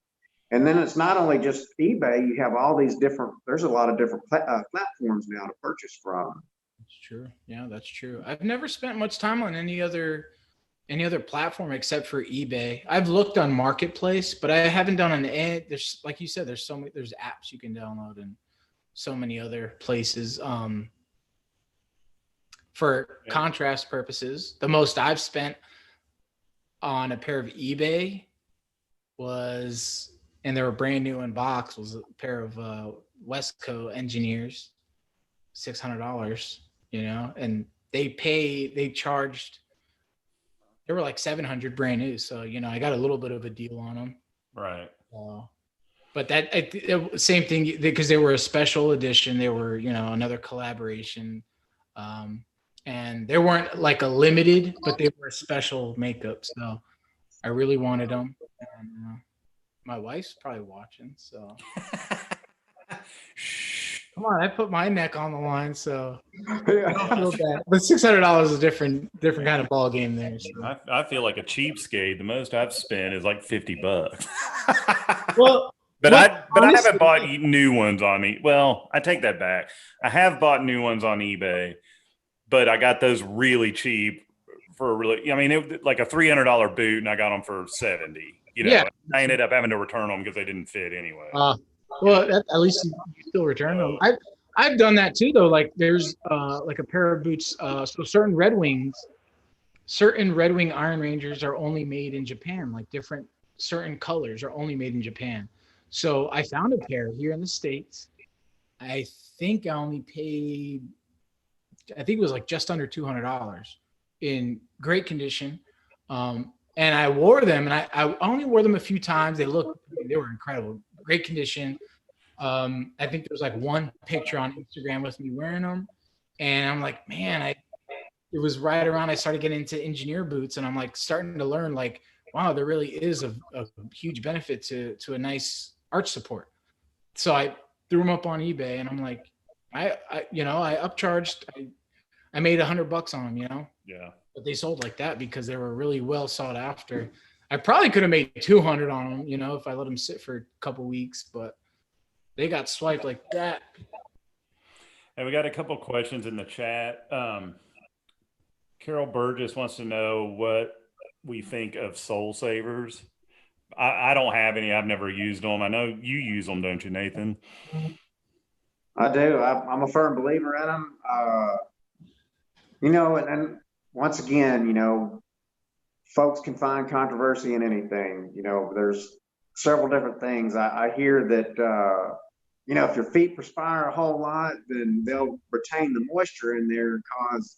and then it's not only just eBay. You have all these different. There's a lot of different platforms now to purchase from. That's true. Yeah, that's true. I've never spent much time on any other platform except for eBay. I've looked on Marketplace, but I haven't done an ad. There's, like you said, there's there's apps you can download and so many other places. for contrast purposes. The most I've spent on a pair of eBay was, and they were brand new in box, was a pair of Westco Engineers, $600, you know, and they charged, they were like 700 brand new. So, you know, I got a little bit of a deal on them. Right. But same thing, because they were a special edition. They were, you know, another collaboration. And they weren't like a limited, but they were a special makeup. So I really wanted them. And my wife's probably watching. So come on, I put my neck on the line. So I don't feel bad. But $600 is a different kind of ball game there. So. I feel like a cheapskate. The most I've spent is like $50. Well, But I honestly, haven't bought new ones on eBay. Well, I take that back. I have bought new ones on eBay, but I got those really cheap for really. I mean, it like a $300 boot, and I got them for $70. You know, Yeah. I ended up having to return them because they didn't fit anyway. Well, at least you still return them. I've done that too, though. Like there's like a pair of boots. So certain Red Wing Iron Rangers are only made in Japan. Like certain colors are only made in Japan. So I found a pair here in the States. I think I only paid, I think it was like just under $200 in great condition. And I wore them, and I only wore them a few times. They were incredible, great condition. I think there was like one picture on Instagram with me wearing them. And I'm like, man, it was right around I started getting into engineer boots, and I'm like starting to learn like, wow, there really is a huge benefit to a nice arch support. So I threw them up on eBay, and I'm like, I upcharged. I made $100 on them, you know. Yeah. But they sold like that because they were really well sought after. I probably could have made 200 on them, you know, if I let them sit for a couple weeks, but they got swiped like that. And we got a couple questions in the chat. Carol Burgess wants to know what we think of Soul Savers. I don't have any. I've never used them. I know you use them, don't you, Nathan? I do. I'm a firm believer in them. You know, and once again, you know, folks can find controversy in anything. You know, there's several different things. I hear that, you know, if your feet perspire a whole lot, then they'll retain the moisture in there and cause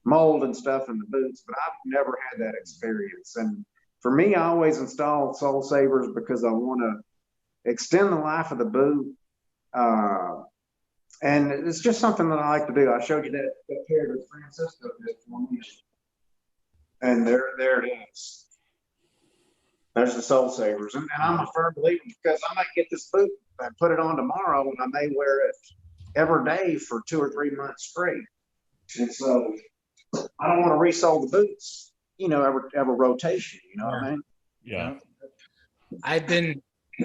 mold and stuff in the boots. But I've never had that experience. And for me, I always install Soul Savers because I want to extend the life of the boot. And it's just something that I like to do. I showed you that pair that Francisco did for me. And there it is. There's the Soul Savers. And I'm a firm believer because I might get this boot and put it on tomorrow, and I may wear it every day for 2 or 3 months straight. And so I don't want to resole the boots, you know, every rotation, you know what I mean? Yeah. I've been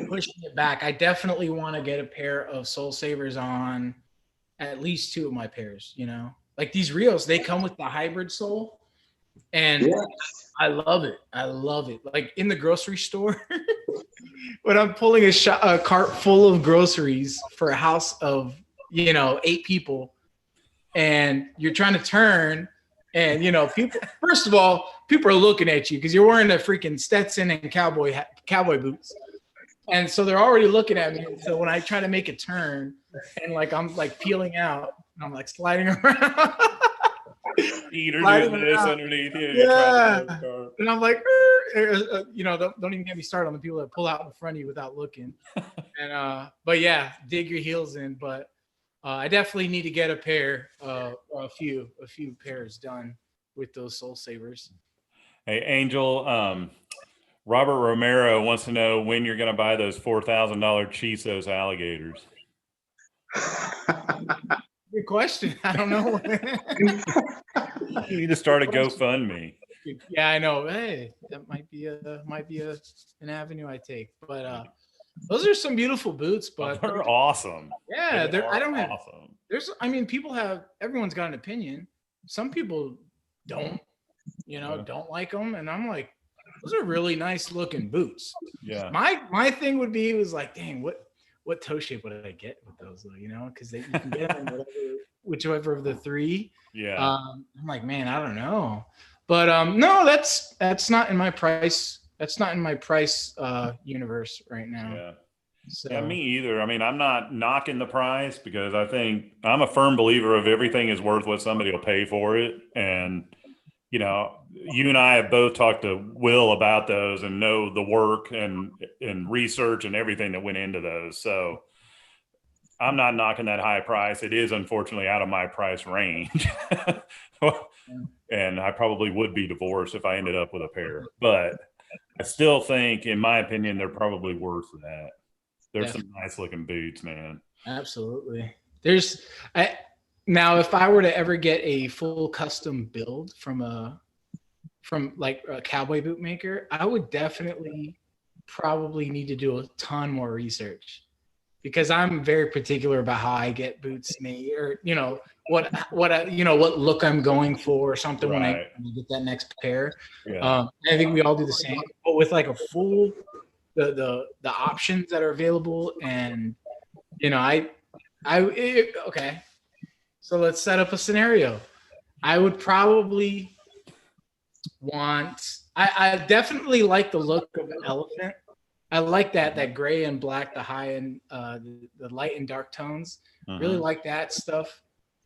pushing it back. I definitely want to get a pair of Soul Savers on at least 2 of my pairs, you know, like these Rios, they come with the hybrid sole, and yeah. I love it. I love it. Like in the grocery store, when I'm pulling a cart full of groceries for a house of, you know, 8 people, and you're trying to turn, and, you know, people, first of all, people are looking at you because you're wearing a freaking Stetson and cowboy boots. And so they're already looking at me. So when I try to make a turn, and like I'm like peeling out, and I'm like sliding around. Eater doing this underneath you. Yeah. And I'm like, you know, don't even get me started on the people that pull out in front of you without looking. And but yeah, dig your heels in. But I definitely need to get a pair, a few pairs done with those Soul Savers. Hey, Angel, Robert Romero wants to know when you're going to buy those $4,000 Chisos alligators. Good question. I don't know. You need to start a GoFundMe. Yeah, I know. Hey, that might be an avenue I take. But those are some beautiful boots. But they're awesome. Yeah, awesome. Everyone's got an opinion. Some people don't, you know, don't like them, and I'm like, those are really nice looking boots. Yeah. My thing was like, dang, what what toe shape would I get with those though? You know, because you can get them in whatever, whichever of the three. Yeah. I'm like, man, I don't know, but no, that's not in my price. That's not in my price universe right now. Yeah. So Yeah, me either. I mean, I'm not knocking the price because I think I'm a firm believer of everything is worth what somebody will pay for it. And, you know, you and I have both talked to Will about those and know the work and research and everything that went into those. So I'm not knocking that high price. It is unfortunately out of my price range. And I probably would be divorced if I ended up with a pair. But I still think, in my opinion, they're probably worth that. There's some nice looking boots, man. Absolutely. Now, if I were to ever get a full custom build from like a Cowboy boot maker, I would definitely probably need to do a ton more research because I'm very particular about how I get boots made, or what look I'm going for or something when I get that next pair. Yeah. I think we all do the same, but with like a full the options that are available, and okay. So let's set up a scenario. I would probably I definitely like the look of an elephant. I like that gray and black, the high and the light and dark tones. Really like that stuff.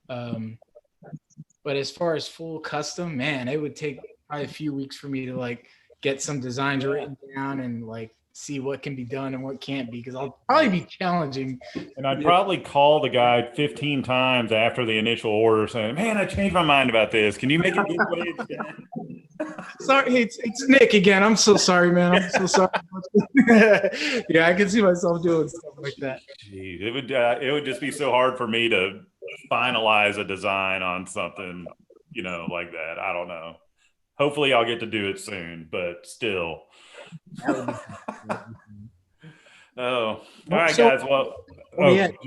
But as far as full custom, man, it would take probably a few weeks for me to like get some designs written down and like see what can be done and what can't be, because I'll probably be challenging. And I'd probably call the guy 15 times after the initial order saying, man, I changed my mind about this. Can you make it this way again? Sorry, it's Nick again. I'm so sorry, man. I'm so sorry. Yeah, I can see myself doing stuff like that. Jeez, it would just be so hard for me to finalize a design on something, like that. I don't know. Hopefully I'll get to do it soon, but still. All right, guys. Well,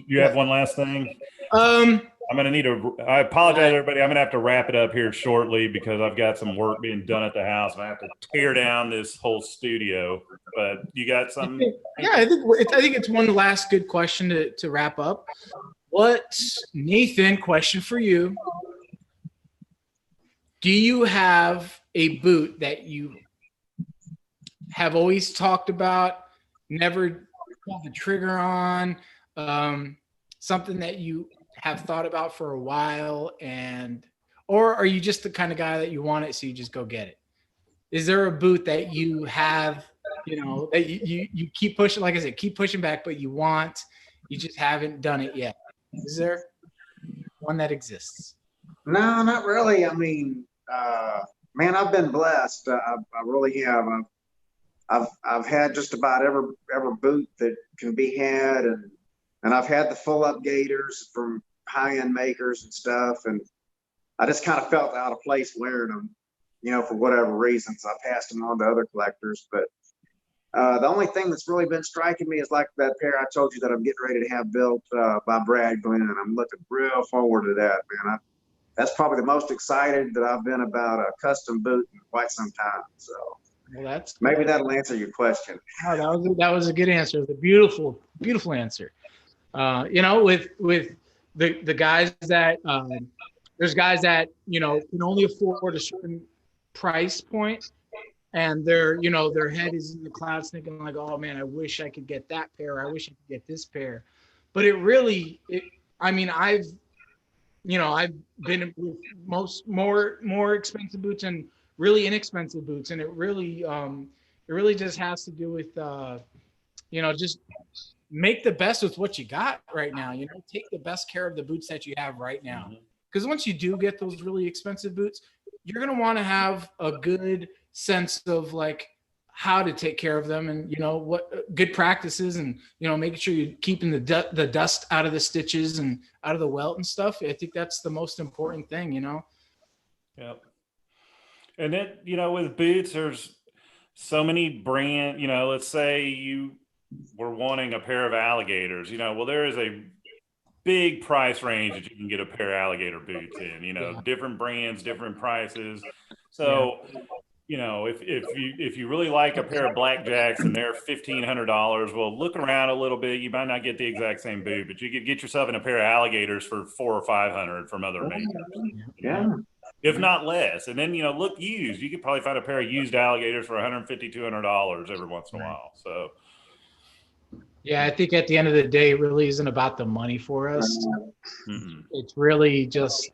you have one last thing? I'm going to I apologize, everybody. I'm going to have to wrap it up here shortly because I've got some work being done at the house. And I have to tear down this whole studio. But you got something? I think it's one last good question to wrap up. Nathan, question for you. Do you have a boot that you have always talked about, never pulled the trigger on, something that you have thought about for a while, or are you just the kind of guy that you want it, so you just go get it? Is there a boot that you have, that you keep pushing, like I said, keep pushing back, but you just haven't done it yet? Is there one that exists? No, not really. I mean, man, I've been blessed. I really have. I've had just about every boot that can be had, and I've had the full up gators from high-end makers and stuff, and I just kind of felt out of place wearing them, for whatever reasons. I passed them on to other collectors, but the only thing that's really been striking me is like that pair I told you that I'm getting ready to have built by Brad Glenn, and I'm looking real forward to that, man. That's probably the most excited that I've been about a custom boot in quite some time. So. Well, maybe that'll answer your question. Oh, that was a good answer. It was a beautiful, beautiful answer. With the guys that there's guys that can only afford a certain price point, and their head is in the clouds thinking like, oh man, I wish I could get that pair. I wish I could get this pair. But I've been with more expensive boots and really inexpensive boots, and it really just has to do with just make the best with what you got right now. Take the best care of the boots that you have right now, because once you do get those really expensive boots, you're going to want to have a good sense of like how to take care of them, and what good practices, and making sure you're keeping the dust out of the stitches and out of the welt and stuff. I think that's the most important thing. Yep. And then, with boots, there's so many brand, let's say you were wanting a pair of alligators, there is a big price range that you can get a pair of alligator boots in, different brands, different prices. So you know, if you really like a pair of blackjacks and they're $1,500, well, look around a little bit. You might not get the exact same boot, but you could get yourself in a pair of alligators for $400 or $500 from other makers. Yeah. If not less. And then, you know, look used. You could probably find a pair of used alligators for $150, $200 every once in a while. So, Yeah, I think at the end of the day, it really isn't about the money for us. mm-mm. It's really just,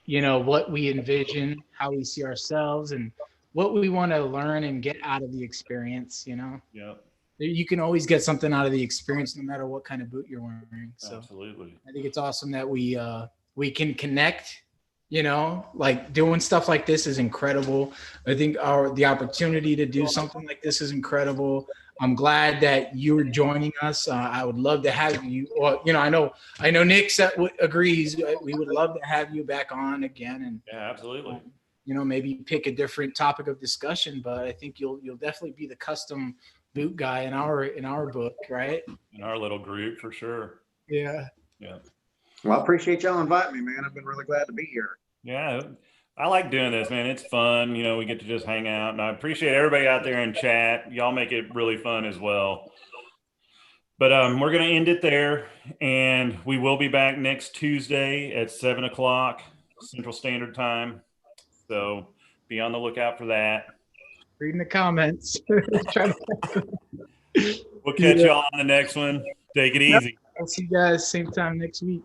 you know, what we envision, how we see ourselves, and what we want to learn and get out of the experience. You know, Yeah, you can always get something out of the experience, no matter what kind of boot you're wearing. So absolutely. I think it's awesome that we can connect. You know, like doing stuff like this is incredible. I think the opportunity to do something like this is incredible. I'm glad that you're joining us. I would love to have you. Or, you know, I know Nick agrees. We would love to have you back on again, and Yeah, absolutely. you know, maybe pick a different topic of discussion. But I think you'll definitely be the custom boot guy in our book, right? In our little group, for sure. Yeah. Yeah. Well, I appreciate y'all inviting me, man. I've been really glad to be here. Yeah, I like doing this, man. It's fun. You know, we get to just hang out, and I appreciate everybody out there in chat. Y'all make it really fun as well. But we're gonna end it there, and we will be back next Tuesday at 7 o'clock Central Standard Time. So be on the lookout for that. Reading the comments. We'll catch y'all on the next one. Take it easy. I'll see you guys same time next week.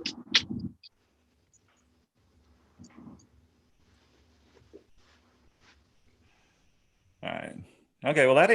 All right. Okay. Well, that